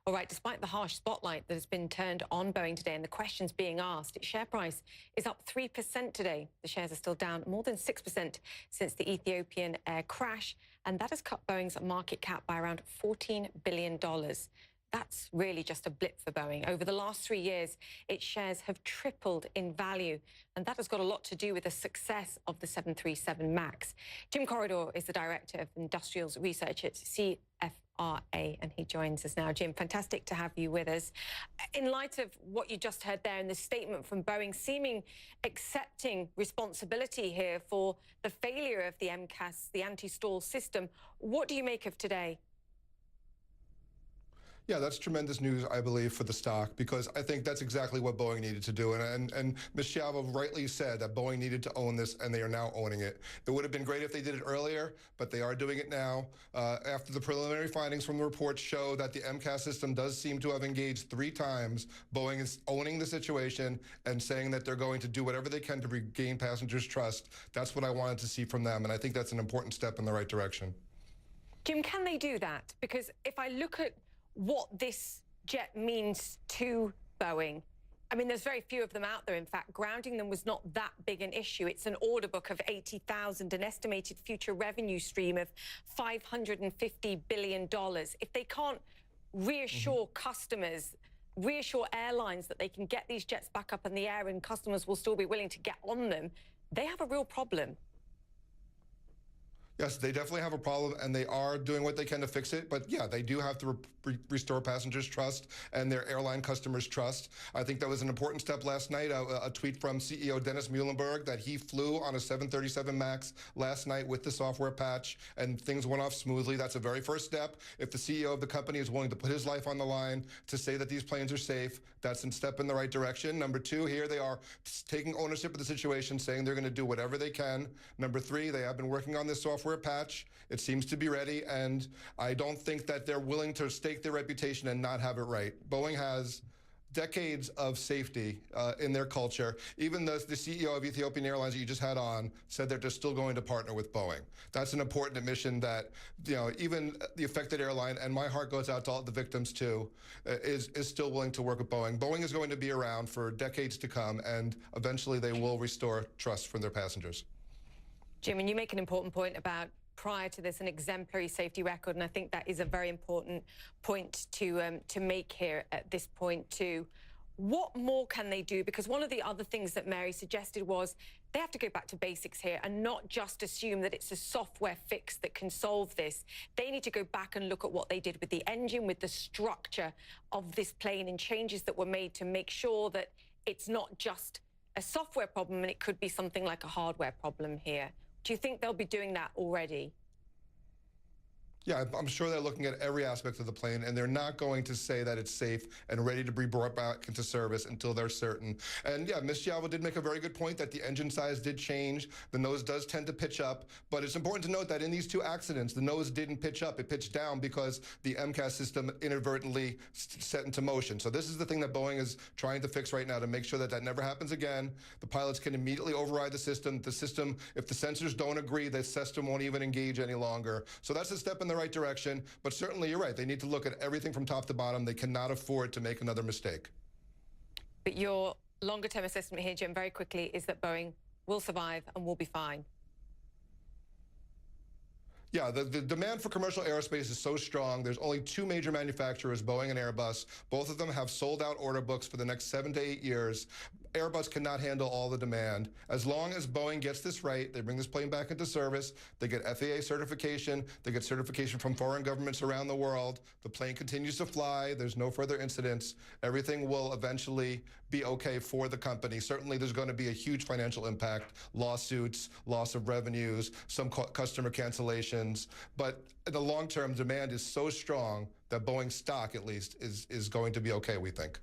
All right, despite the harsh spotlight that has been turned on Boeing today and the questions being asked, its share price is up 3% today. The shares are still down more than 6% since the Ethiopian air crash, and that has cut Boeing's market cap by around $14 billion. That's really just a blip for Boeing. Over the last 3 years, its shares have tripled in value, and that has got a lot to do with the success of the 737 MAX. Jim Corridore is the Director of Industrials Research at CFRA, and he joins us now. Jim, fantastic to have you with us. In light of what you just heard there in the statement from Boeing, seeming accepting responsibility here for the failure of the MCAS, the anti-stall system, what do you make of today? Yeah, that's tremendous news, I believe, for the stock, because I think that's exactly what Boeing needed to do. And Ms. Schiavo rightly said that Boeing needed to own this, and they are now owning it. It would have been great if they did it earlier, but they are doing it now. After the preliminary findings from the report show that the MCAS system does seem to have engaged 3 times, Boeing is owning the situation and saying that they're going to do whatever they can to regain passengers' trust. That's what I wanted to see from them, and I think that's an important step in the right direction. Jim, can they do that? Because if I look at what this jet means to Boeing, I mean, there's very few of them out there. In fact, grounding them was not that big an issue. It's an order book of 80,000, an estimated future revenue stream of $550 billion. If they can't reassure customers, reassure airlines that they can get these jets back up in the air and customers will still be willing to get on them, they have a real problem. Yes, they definitely have a problem, and they are doing what they can to fix it. But yeah, they do have to restore passengers' trust and their airline customers' trust. I think that was an important step last night. A tweet from CEO Dennis Muhlenberg that he flew on a 737 MAX last night with the software patch, and things went off smoothly. That's a very first step. If the CEO of the company is willing to put his life on the line to say that these planes are safe, that's a step in the right direction. Number 2, here they are taking ownership of the situation, saying they're going to do whatever they can. Number 3, they have been working on this software patch. It seems to be ready, and I don't think that they're willing to stake their reputation and not have it right. Boeing has decades of safety in their culture. Even the CEO of Ethiopian Airlines that you just had on said that they're still going to partner with Boeing. That's an important admission that, you know, even the affected airline, and my heart goes out to all the victims too, is still willing to work with Boeing. Boeing is going to be around for decades to come, and eventually they will restore trust from their passengers. Jim, and you make an important point about prior to this an exemplary safety record, and I think that is a very important point to make here at this point too. What more can they do? Because one of the other things that Mary suggested was they have to go back to basics here and not just assume that it's a software fix that can solve this. They need to go back and look at what they did with the engine, with the structure of this plane, and changes that were made to make sure that it's not just a software problem and it could be something like a hardware problem here. Do you think they'll be doing that already? Yeah, I'm sure they're looking at every aspect of the plane, and they're not going to say that it's safe and ready to be brought back into service until they're certain. And yeah, Ms. Schiavo did make a very good point that the engine size did change. The nose does tend to pitch up, but it's important to note that in these 2 accidents, the nose didn't pitch up. It pitched down because the MCAS system inadvertently set into motion. So this is the thing that Boeing is trying to fix right now to make sure that that never happens again. The pilots can immediately override the system. The system, if the sensors don't agree, the system won't even engage any longer. So that's a step in the right direction, but certainly you're right. They need to look at everything from top to bottom. They cannot afford to make another mistake. But your longer-term assessment here, Jim, very quickly, is that Boeing will survive and will be fine. Yeah, the demand for commercial aerospace is so strong. There's only 2 major manufacturers, Boeing and Airbus. Both of them have sold-out order books for the next 7 to 8 years. Airbus cannot handle all the demand. As long as Boeing gets this right, they bring this plane back into service, they get FAA certification, they get certification from foreign governments around the world, the plane continues to fly, there's no further incidents, everything will eventually be okay for the company. Certainly there's going to be a huge financial impact, lawsuits, loss of revenues, some customer cancellations, but in the long term, demand is so strong that Boeing stock, at least, is going to be okay, we think.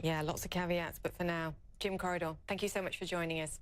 Yeah, lots of caveats, but for now, Jim Corridore, thank you so much for joining us.